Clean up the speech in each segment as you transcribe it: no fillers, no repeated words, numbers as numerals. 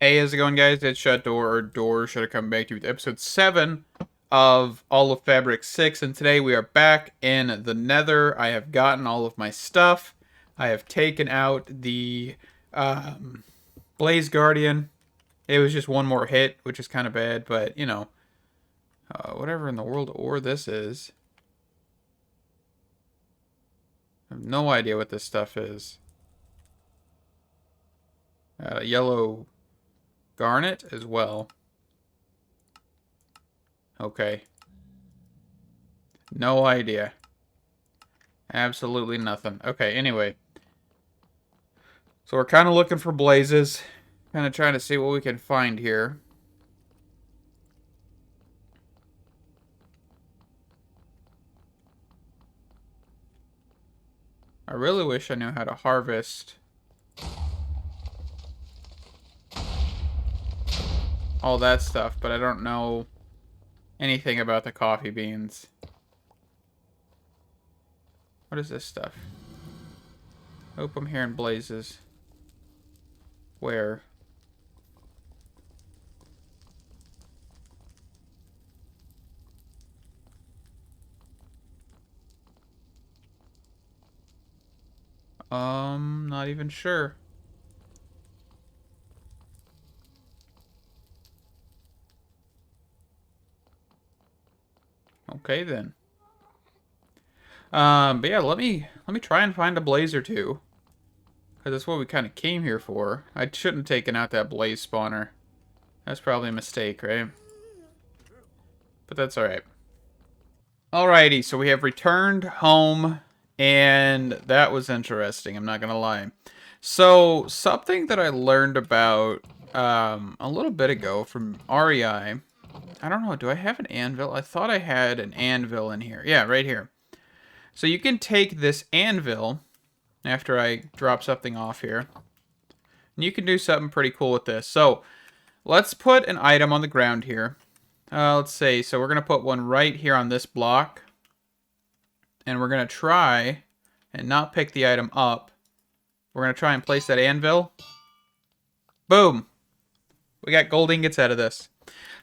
Hey, how's it going, guys? It's Shut Door, or Door Should Have Come Back to you with episode 7 of All of Fabric 6, and today we are back in the Nether. I have gotten all of my stuff. I have taken out the Blaze Guardian. It was just one more hit, which is kind of bad, but, you know, whatever in the world ore this is. I have no idea what this stuff is. Yellow garnet as well. Okay. No idea. Absolutely nothing. Okay, anyway. So we're kind of looking for blazes. Kind of trying to see what we can find here. I really wish I knew how to harvest all that stuff, but I don't know anything about the coffee beans. What is this stuff? Hope I'm hearing blazes. Where? Not even sure. Okay then. But yeah, let me try and find a blaze or two. Because that's what we kind of came here for. I shouldn't have taken out that blaze spawner. That's probably a mistake, right? But that's alright. Alrighty, so we have returned home, and that was interesting, I'm not gonna lie. So, something that I learned about a little bit ago from REI. I don't know, do I have an anvil? I thought I had an anvil in here. Yeah, right here. So you can take this anvil, after I drop something off here, and you can do something pretty cool with this. So, let's put an item on the ground here. Let's see, so we're going to put one right here on this block. And we're going to try and not pick the item up. We're going to try and place that anvil. Boom! We got gold ingots out of this.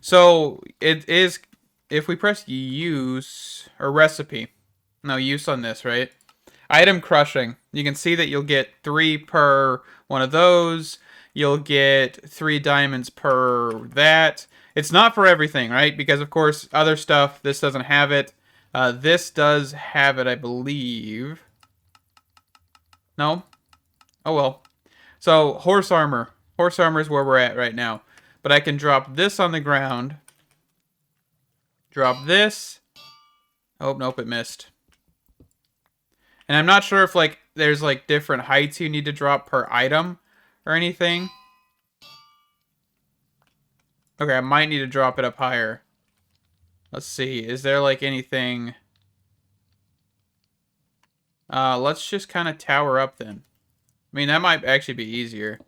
So, it is, if we press use, or recipe, no, use on this, right? Item crushing. You can see that you'll get 3 per one of those. You'll get 3 diamonds per that. It's not for everything, right? Because, of course, other stuff, this doesn't have it. This does have it, I believe. No? Oh, well. So, horse armor. Horse armor is where we're at right now. But I can drop this on the ground. Drop this. Oh, nope, it missed. And I'm not sure if, like, there's, like, different heights you need to drop per item or anything. Okay, I might need to drop it up higher. Let's see. Is there, like, anything? Let's just kind of tower up then. I mean, that might actually be easier.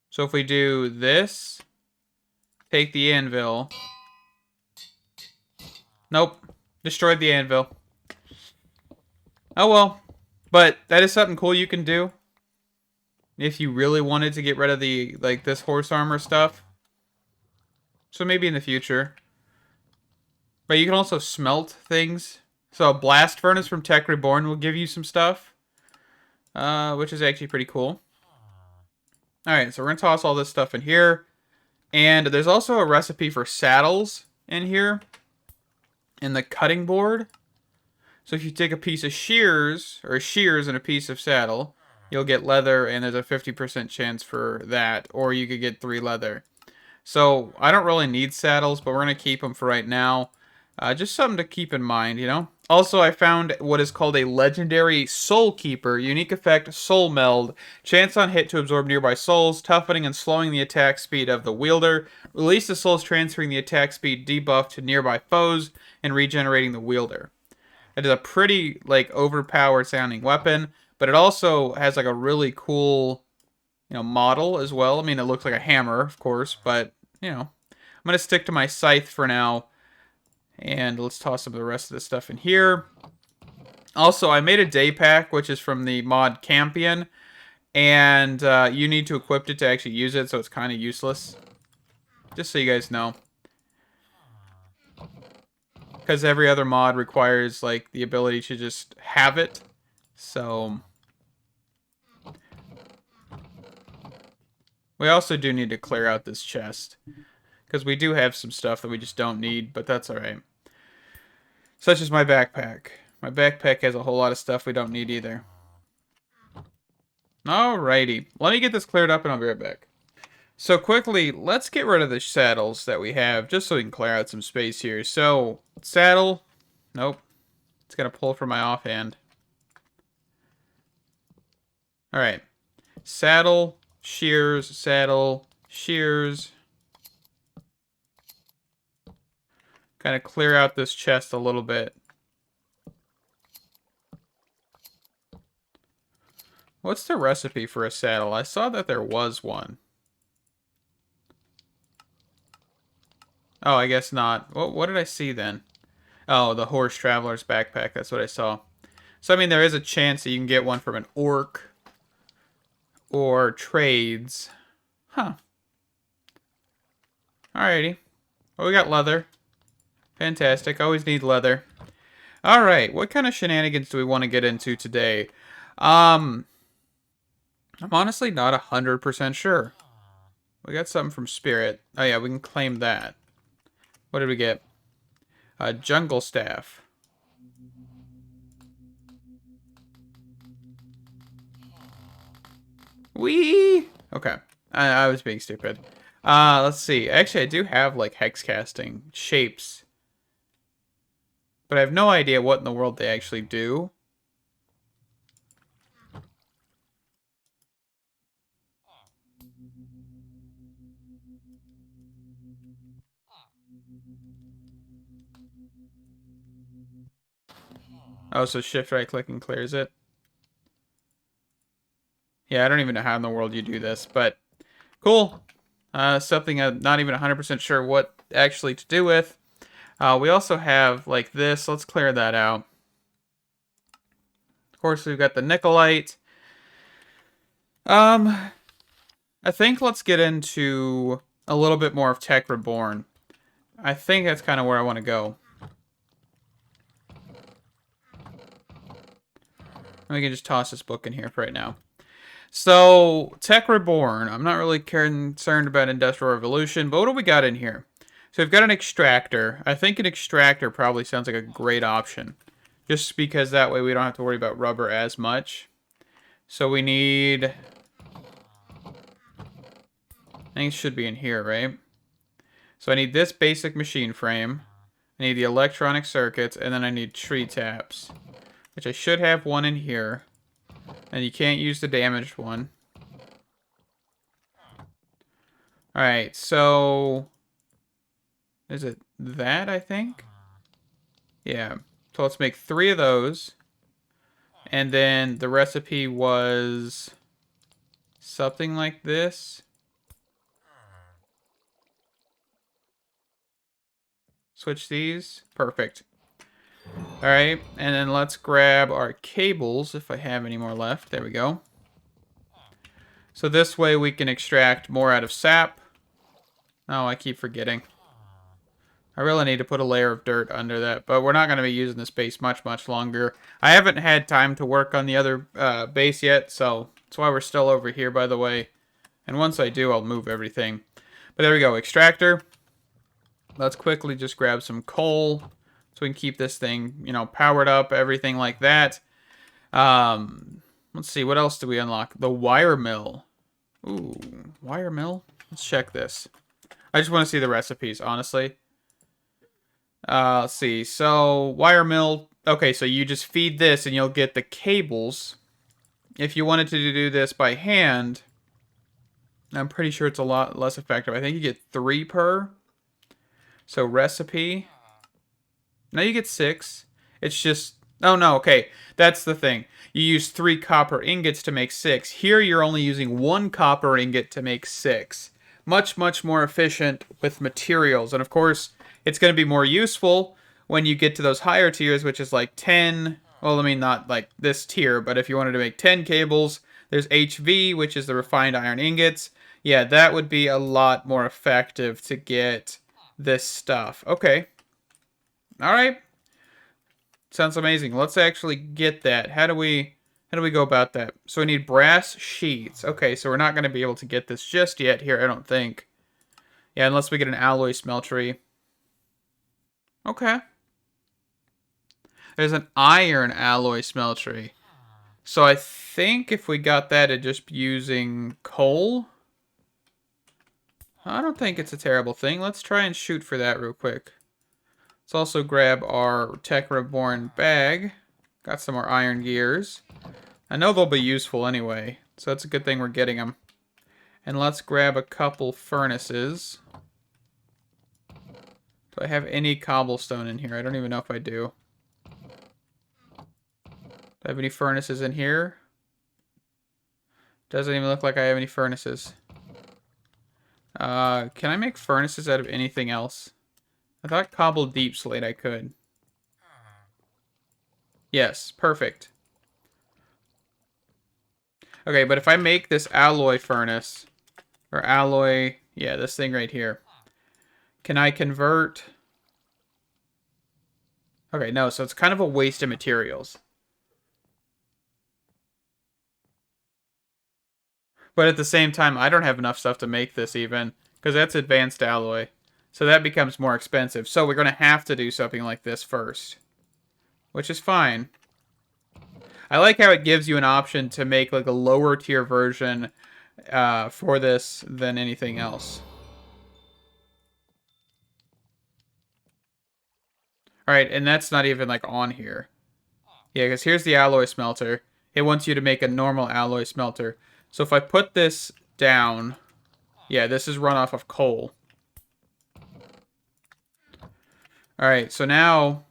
So if we do this, take the anvil. Nope. Destroyed the anvil. Oh well. But that is something cool you can do. If you really wanted to get rid of the, like, this horse armor stuff. So maybe in the future. But you can also smelt things. So a blast furnace from Tech Reborn will give you some stuff. Which is actually pretty cool. Alright, so we're going to toss all this stuff in here. And there's also a recipe for saddles in here. In the cutting board. So if you take a piece of shears, or shears and a piece of saddle, you'll get leather, and there's a 50% chance for that. Or you could get 3 leather. So I don't really need saddles, but we're going to keep them for right now. Just something to keep in mind, you know? Also, I found what is called a legendary Soul Keeper. Unique effect, Soul Meld. Chance on hit to absorb nearby souls, toughening and slowing the attack speed of the wielder. Release the souls, transferring the attack speed debuff to nearby foes, and regenerating the wielder. It is a pretty, like, overpowered sounding weapon, but it also has, like, a really cool, you know, model as well. I mean, it looks like a hammer, of course, but, you know. I'm going to stick to my scythe for now. And let's toss some of the rest of this stuff in here. Also, I made a day pack, which is from the mod Campion. And you need to equip it to actually use it, so it's kind of useless. Just so you guys know. Because every other mod requires, like, the ability to just have it. So... we also do need to clear out this chest. Because we do have some stuff that we just don't need, but that's alright. Such as my backpack. My backpack has a whole lot of stuff we don't need either. Alrighty. Let me get this cleared up and I'll be right back. So quickly, let's get rid of the saddles that we have, just so we can clear out some space here. So, saddle. Nope. It's going to pull from my offhand. Alright. Saddle, shears, saddle, shears. Kind of clear out this chest a little bit. What's the recipe for a saddle? I saw that there was one. Oh, I guess not. What did I see then? Oh, the Horse Traveler's Backpack. That's what I saw. So, I mean, there is a chance that you can get one from an orc or trades. Huh. Alrighty. Well, we got leather. Fantastic. Always need leather. Alright, what kind of shenanigans do we want to get into today? I'm honestly not 100% sure. We got something from Spirit. Oh yeah, we can claim that. What did we get? Jungle Staff. Whee! Okay. I was being stupid. Let's see. Actually, I do have, like, hex casting shapes. But I have no idea what in the world they actually do. Oh, so shift right click and clears it. Yeah, I don't even know how in the world you do this, but cool. Something I'm not even 100% sure what actually to do with. We also have, like, this. Let's clear that out. Of course, we've got the Nicolite. I think let's get into a little bit more of Tech Reborn. I think that's kind of where I want to go. We can just toss this book in here for right now. So, Tech Reborn. I'm not really concerned about Industrial Revolution, but what do we got in here? So we've got an extractor. I think an extractor probably sounds like a great option. Just because that way we don't have to worry about rubber as much. So we need... I think it should be in here, right? So I need this basic machine frame. I need the electronic circuits, and then I need tree taps. Which I should have one in here. And you can't use the damaged one. Alright, so... is it that, I think? Yeah. So let's make 3 of those. And then the recipe was... something like this. Switch these. Perfect. Alright, and then let's grab our cables, if I have any more left. There we go. So this way we can extract more out of sap. Oh, I keep forgetting. I really need to put a layer of dirt under that, but we're not going to be using this base much longer. I haven't had time to work on the other base yet, so that's why we're still over here, by the way. And once I do, I'll move everything. But there we go, extractor. Let's quickly just grab some coal. So we can keep this thing, you know, powered up, everything like that. Let's see, what else do we unlock? The wire mill. Ooh, wire mill? Let's check this. I just want to see the recipes, honestly. Let's see, so wire mill. Okay, so you just feed this and you'll get the cables. If you wanted to do this by hand, I'm pretty sure it's a lot less effective. I think you get 3 per. So recipe. Now you get 6. It's just... oh, no, okay. That's the thing. You use 3 copper ingots to make 6. Here you're only using 1 copper ingot to make 6. Much more efficient with materials. And of course, it's going to be more useful when you get to those higher tiers, which is like 10... well, I mean, not like this tier, but if you wanted to make 10 cables, There's HV, which is the refined iron ingots. Yeah, that would be a lot more effective to get this stuff. Okay. All right. Sounds amazing. Let's actually get that. How do we go about that? So we need brass sheets. Okay, so we're not going to be able to get this just yet here, I don't think. Yeah, unless we get an alloy smeltery. Okay. There's an iron alloy smeltery. So I think if we got that, it'd just be using coal. I don't think it's a terrible thing. Let's try and shoot for that real quick. Let's also grab our Tech Reborn bag. Got some more iron gears. I know they'll be useful anyway, so that's a good thing we're getting them. And let's grab a couple furnaces. Do I have any cobblestone in here? I don't even know if I do. Do I have any furnaces in here? Doesn't even look like I have any furnaces. Can I make furnaces out of anything else? I thought cobbled deep slate I could. Yes, perfect. Okay, but if I make this alloy furnace, or alloy, yeah, this thing right here, can I convert? Okay, no, so it's kind of a waste of materials. But at the same time, I don't have enough stuff to make this even, because that's advanced alloy. So that becomes more expensive. So we're going to have to do something like this first, which is fine. I like how it gives you an option to make like a lower tier version for this than anything else. All right, and that's not even like on here. Yeah, because here's the alloy smelter. It wants you to make a normal alloy smelter. So if I put this down, yeah, this is run off of coal. All right, so now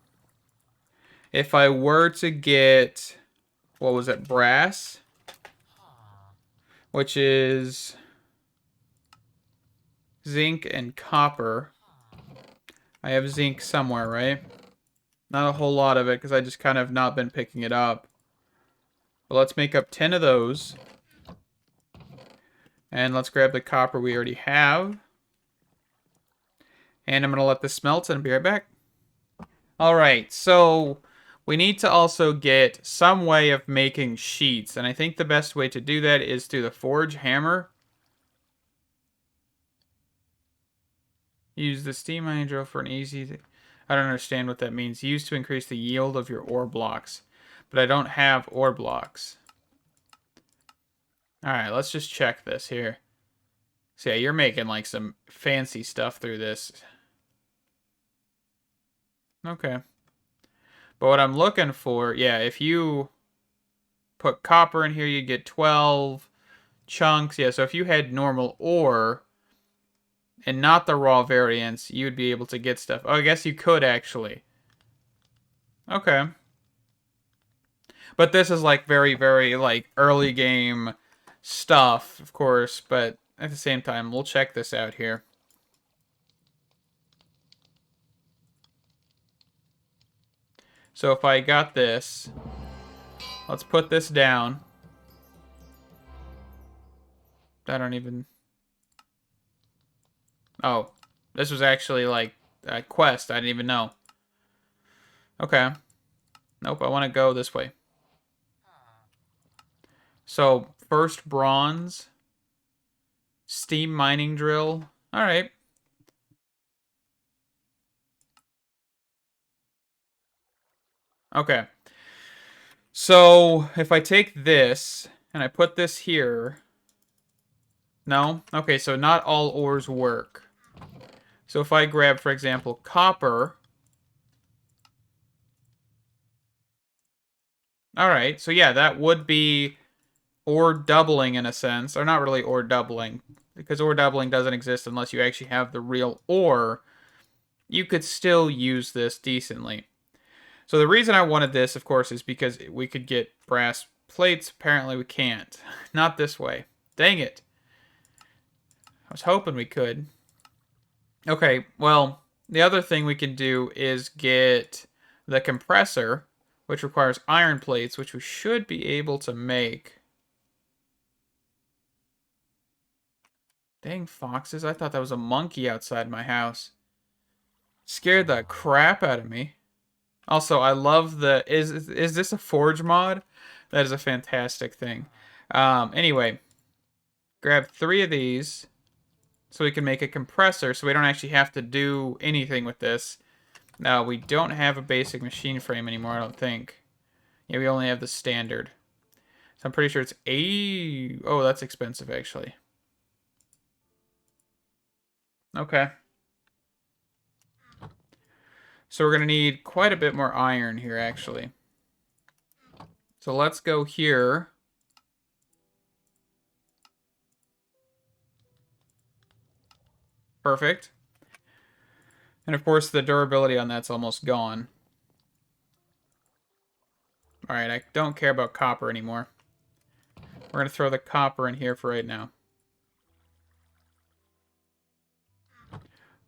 if I were to get, what was it, brass, which is zinc and copper. I have zinc somewhere, right? Not a whole lot of it because I just kind of not been picking it up. But let's make up 10 of those. And let's grab the copper we already have. And I'm going to let this smelt and I'll be right back. Alright, so we need to also get some way of making sheets. And I think the best way to do that is through the forge hammer. Use the steam mining drill for an easy... I don't understand what that means. Used to increase the yield of your ore blocks. But I don't have ore blocks. Alright, let's just check this here. So yeah, you're making like some fancy stuff through this. Okay. But what I'm looking for, yeah, if you put copper in here, you get 12 chunks. Yeah, so if you had normal ore and not the raw variants, you'd be able to get stuff. Oh, I guess you could actually. Okay. But this is like very, very like early game stuff, of course, but at the same time, we'll check this out here. So if I got this, let's put this down. I don't even... Oh, this was actually like a quest. I didn't even know. Okay. Nope, I want to go this way. So, first bronze. Steam mining drill. Alright. Okay. So, if I take this, and I put this here... No? Okay, so not all ores work. So if I grab, for example, copper... Alright, so yeah, that would be ore doubling in a sense. Or not really ore doubling, because ore doubling doesn't exist unless you actually have the real ore. You could still use this decently. So the reason I wanted this, of course, is because we could get brass plates. Apparently we can't. Not this way. Dang it. I was hoping we could. Okay, well, the other thing we can do is get the compressor, which requires iron plates, which we should be able to make. Dang foxes, I thought that was a monkey outside my house. Scared the crap out of me. Also, I love the is this a forge mod? That is a fantastic thing. Anyway, grab 3 of these so we can make a compressor so we don't actually have to do anything with this. Now, we don't have a basic machine frame anymore, I don't think. Yeah, we only have the standard. So I'm pretty sure it's 80. Oh, that's expensive actually. Okay. So we're going to need quite a bit more iron here actually. So let's go here. Perfect. And of course, the durability on that's almost gone. All right, I don't care about copper anymore. We're going to throw the copper in here for right now.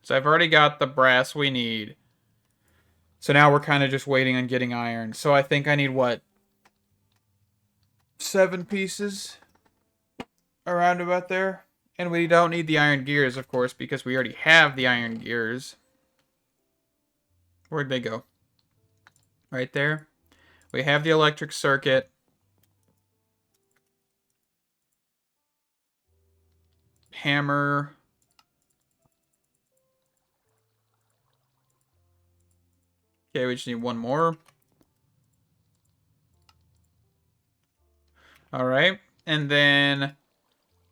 So I've already got the brass we need. So now we're kind of just waiting on getting iron. So I think I need, what, 7 pieces? Around about there. And we don't need the iron gears, of course, because we already have the iron gears. Where'd they go? Right there. We have the electric circuit. Hammer. Okay, we just need 1 more. All right. And then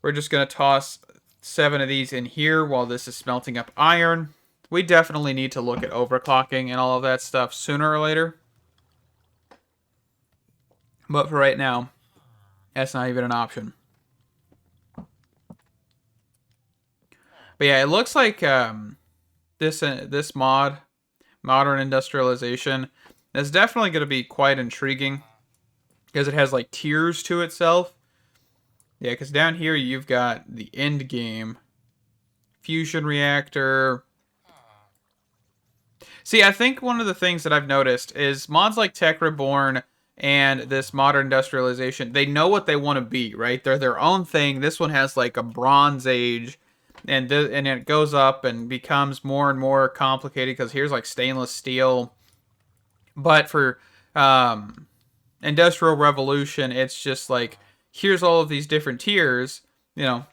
we're just going to toss 7 of these in here while this is smelting up iron. We definitely need to look at overclocking and all of that stuff sooner or later. But for right now, that's not even an option. But yeah, it looks like this mod, Modern Industrialization, is definitely going to be quite intriguing because it has like tiers to itself. Yeah, because down here you've got the end game, fusion reactor. See, I think one of the things that I've noticed is mods like Tech Reborn and this Modern Industrialization, they know what they want to be, right? They're their own thing. This one has like a Bronze Age, and it goes up and becomes more and more complicated because here's like stainless steel. But for Industrial Revolution, it's just like here's all of these different tiers,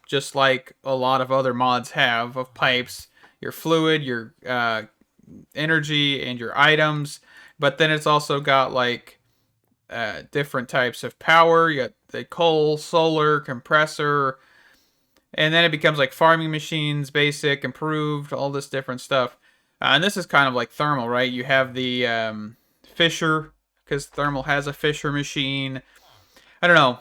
just like a lot of other mods have of pipes, your fluid, your energy, and your items. But then it's also got like different types of power. You got the coal, solar, compressor, and then it becomes like farming machines, basic, improved, all this different stuff. And this is kind of like thermal, right? You have the Fisher, because thermal has a Fisher machine. I don't know.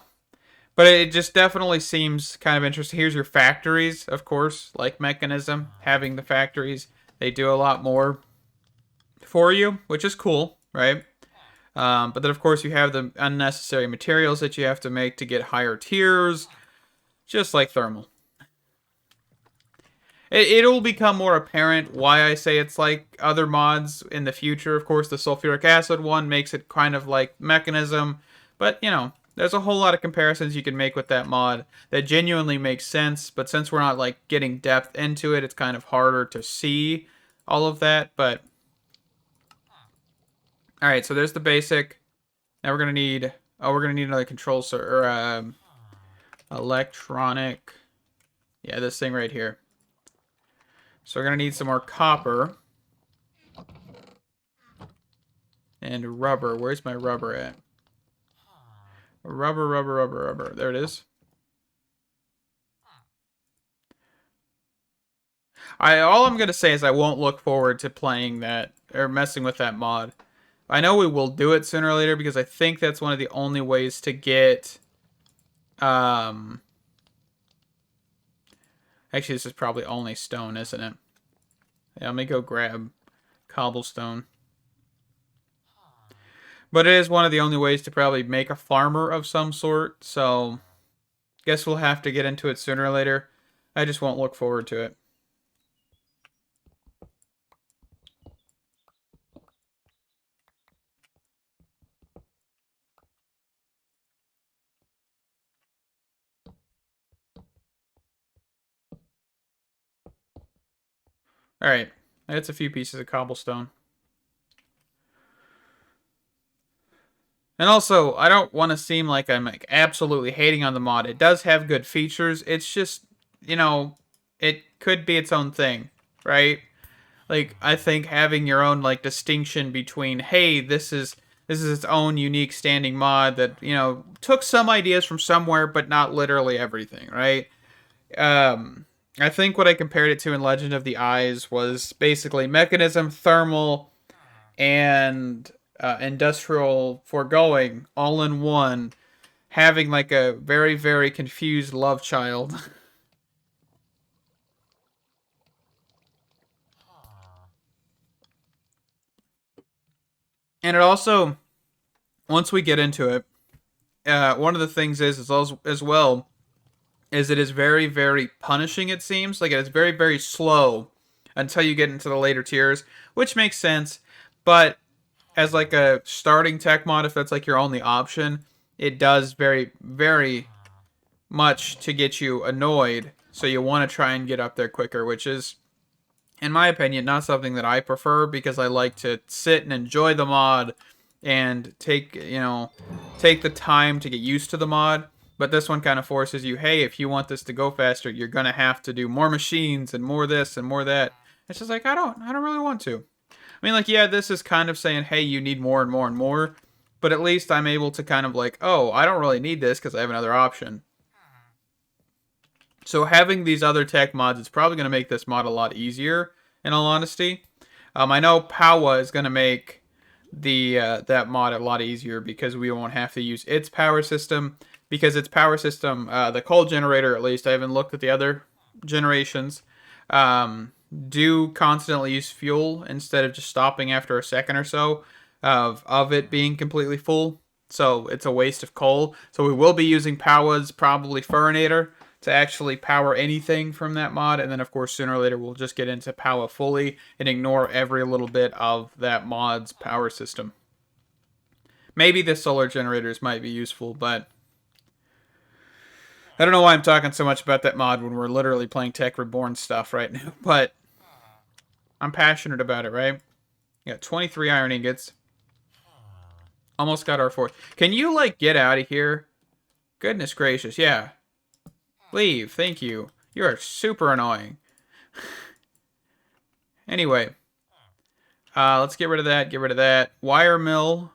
But it just definitely seems kind of interesting. Here's your factories, of course, like Mechanism. Having the factories, they do a lot more for you, which is cool, right? But then, of course, you have the unnecessary materials that you have to make to get higher tiers, just like thermal. It'll become more apparent why I say it's like other mods in the future. Of course, the sulfuric acid one makes it kind of like Mechanism, but there's a whole lot of comparisons you can make with that mod that genuinely makes sense. But since we're not like getting depth into it, it's kind of harder to see all of that. But all right, so there's the basic. Now we're gonna need another control electronic. Yeah, this thing right here. So we're gonna need some more copper and rubber. Where's my rubber at? Rubber, rubber, rubber, rubber. There it is. All I'm gonna say is I won't look forward to playing that or messing with that mod. I know we will do it sooner or later because I think that's one of the only ways to get actually this is probably only stone, isn't it? Yeah, let me go grab cobblestone. But it is one of the only ways to probably make a farmer of some sort, so guess we'll have to get into it sooner or later. I just won't look forward to it. Alright. That's a few pieces of cobblestone. And also, I don't want to seem like I'm like absolutely hating on the mod. It does have good features. It's just, you know, it could be its own thing, right? Like I think having your own like distinction between, hey, this is its own unique standing mod that, took some ideas from somewhere but not literally everything, right? I think what I compared it to in Legend of the Eyes was basically mechanism, thermal, and industrial foregoing all in one, having like a very, very confused love child. And it also, once we get into it, one of the things is as well is it is very, very punishing. It seems like it is very, very slow until you get into the later tiers, which makes sense. But as like a starting tech mod, if that's like your only option, it does very, very much to get you annoyed. So you want to try and get up there quicker, which is, in my opinion, not something that I prefer because I like to sit and enjoy the mod and take the time to get used to the mod. But this one kind of forces you, hey, if you want this to go faster, you're gonna have to do more machines and more this and more that. It's just like I don't really want to. I mean, like, yeah, this is kind of saying, hey, you need more and more and more, but at least I'm able to kind of like, oh, I don't really need this because I have another option. So having these other tech mods is probably going to make this mod a lot easier, in all honesty. I know Powa is going to make that mod a lot easier because we won't have to use its power system. Because its power system, the coal generator at least, I haven't looked at the other generations, do constantly use fuel instead of just stopping after a second or so of it being completely full. So it's a waste of coal. So we will be using Powa's probably Furinator to actually power anything from that mod. And then, of course, sooner or later, we'll just get into Powa fully and ignore every little bit of that mod's power system. Maybe the solar generators might be useful, but I don't know why I'm talking so much about that mod when we're literally playing Tech Reborn stuff right now. But I'm passionate about it, right? We got 23 iron ingots. Almost got our fourth. Can you, like, get out of here? Goodness gracious, yeah. Leave, thank you. You are super annoying. Anyway, let's get rid of that, get rid of that. Wire mill.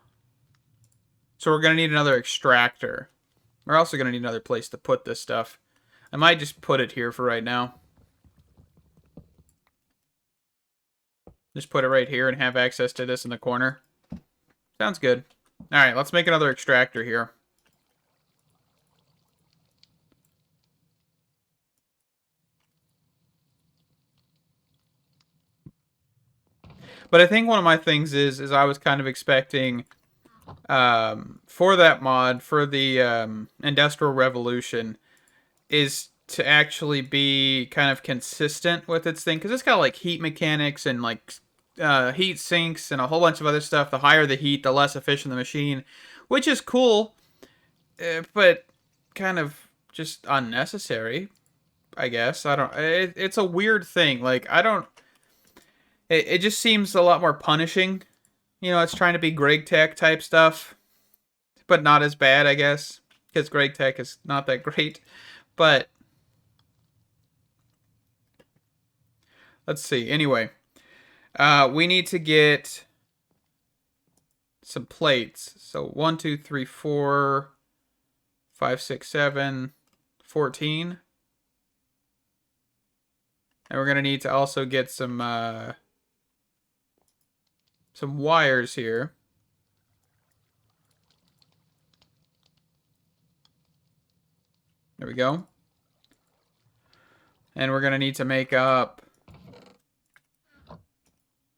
So we're going to need another extractor. We're also going to need another place to put this stuff. I might just put it here for right now. Just put it right here and have access to this in the corner. Sounds good. Alright, let's make another extractor here. But I think one of my things is I was kind of expecting for that mod, for the Industrial Revolution, is to actually be kind of consistent with its thing. Because it's got like heat mechanics and like heat sinks and a whole bunch of other stuff. The higher the heat, the less efficient the machine, which is cool, but kind of just unnecessary, I guess. I don't. It's a weird thing. Like I don't. It just seems a lot more punishing. It's trying to be Greg Tech type stuff, but not as bad, I guess, because Greg Tech is not that great. But let's see. Anyway, we need to get some plates. So 1, 2, 3, 4, 5, 6, 7, 14. And we're gonna need to also get some wires here. There we go. And we're gonna need to make up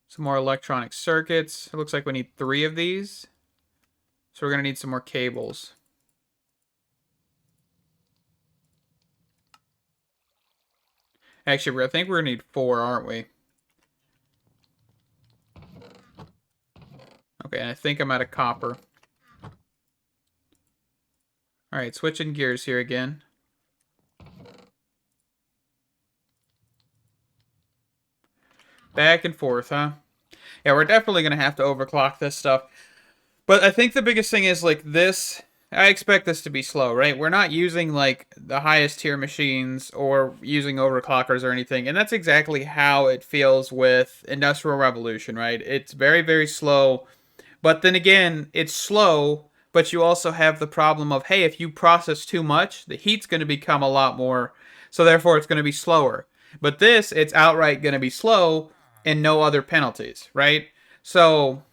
some more electronic circuits. It looks like we need 3 of these. So we're gonna need some more cables. Actually, I think we're gonna need 4, aren't we? Okay, and I think I'm out of copper. Alright, switching gears here again. Back and forth, huh? Yeah, we're definitely going to have to overclock this stuff. But I think the biggest thing is, like, this... I expect this to be slow, right? We're not using, like, the highest tier machines or using overclockers or anything. And that's exactly how it feels with Industrial Revolution, right? It's very, very slow. But then again, it's slow, but you also have the problem of, hey, if you process too much, the heat's going to become a lot more, so therefore it's going to be slower. But this, it's outright going to be slow and no other penalties, right? So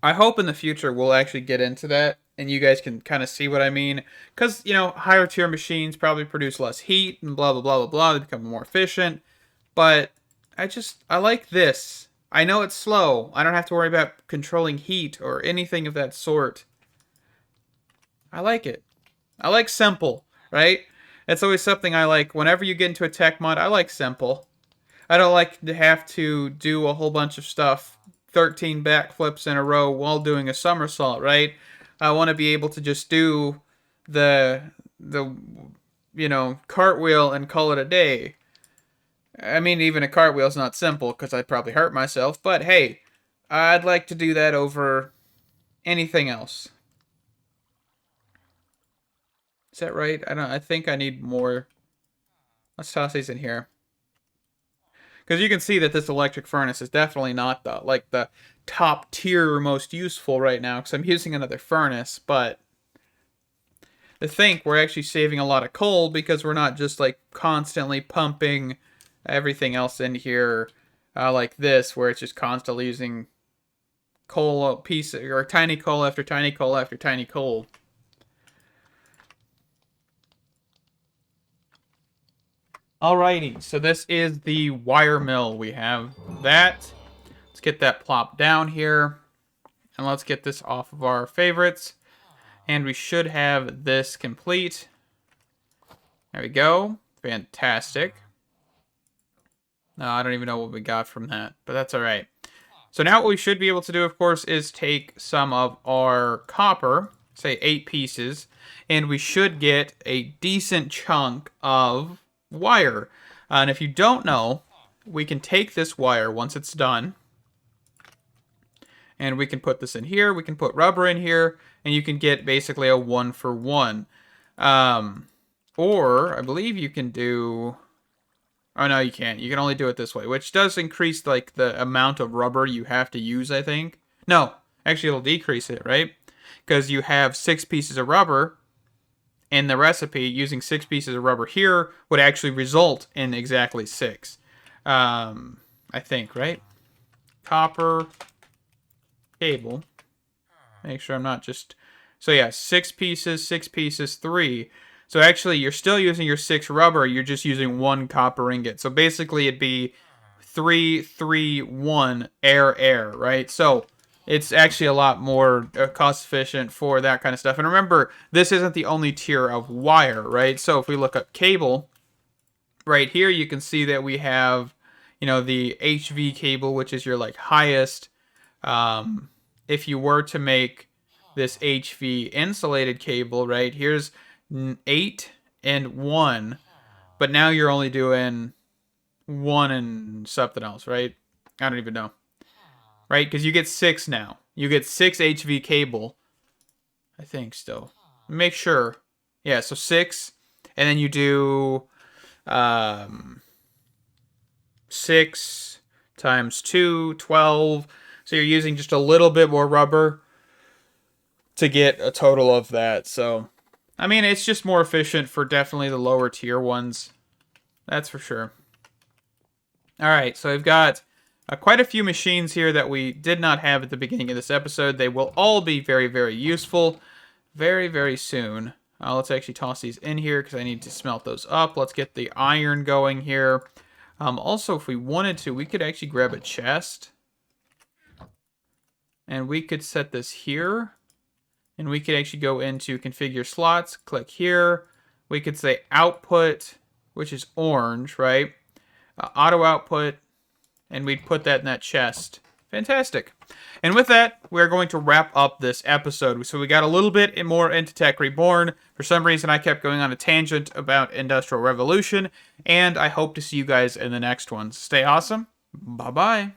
I hope in the future we'll actually get into that and you guys can kind of see what I mean. Because, you know, higher tier machines probably produce less heat and blah, blah, blah, blah, blah. They become more efficient. But I like this. I know it's slow. I don't have to worry about controlling heat or anything of that sort. I like it. I like simple, right? It's always something I like. Whenever you get into a tech mod, I like simple. I don't like to have to do a whole bunch of stuff, 13 backflips in a row while doing a somersault, right? I want to be able to just do the cartwheel and call it a day. I mean, even a cartwheel is not simple because I'd probably hurt myself, but hey, I'd like to do that over anything else. Is that right? I think I need more. Let's toss these in here. Because you can see that this electric furnace is definitely not the top tier most useful right now because I'm using another furnace, but to think we're actually saving a lot of coal because we're not just like constantly pumping everything else in here like this, where it's just constantly using coal piece or tiny coal after tiny coal after tiny coal. Alrighty, so this is the wire mill. We have that. Let's get that plopped down here. And let's get this off of our favorites. And we should have this complete. There we go. Fantastic. No, I don't even know what we got from that, but that's alright. So now what we should be able to do, of course, is take some of our copper, say 8 pieces, and we should get a decent chunk of wire. And if you don't know, we can take this wire once it's done, and we can put this in here. We can put rubber in here, and you can get basically a 1-for-1. Or I believe you can do... Oh, no, you can't. You can only do it this way, which does increase, like, the amount of rubber you have to use, I think. No, actually, it'll decrease it, right? Because you have 6 pieces of rubber in the recipe. Using 6 pieces of rubber here would actually result in exactly 6. I think, right? Copper, cable. Make sure I'm not just... So, yeah, 6 pieces, 3. So actually, you're still using your 6 rubber, you're just using 1 copper ingot. So basically, it'd be 3, 3, 1, air, right? So it's actually a lot more cost efficient for that kind of stuff. And remember, this isn't the only tier of wire, right? So if we look up cable, right here, you can see that we have, you know, the HV cable, which is your like highest. If you were to make this HV insulated cable, right, here's 8 and 1, but now you're only doing 1 and something else, right? I don't even know, right? Because you get 6 now. You get 6 HV cable, I think. Still, make sure. Yeah, so 6, and then you do 6 times 2, 12. So you're using just a little bit more rubber to get a total of that. So I mean, it's just more efficient for definitely the lower tier ones. That's for sure. Alright, so I've got quite a few machines here that we did not have at the beginning of this episode. They will all be very, very useful very, very soon. Let's actually toss these in here because I need to smelt those up. Let's get the iron going here. Also, if we wanted to, we could actually grab a chest. And we could set this here. And we could actually go into configure slots, click here. We could say output, which is orange, right? Auto output, and we'd put that in that chest. Fantastic. And with that, we're going to wrap up this episode. So we got a little bit more into Tech Reborn. For some reason, I kept going on a tangent about Industrial Revolution, and I hope to see you guys in the next one. Stay awesome. Bye-bye.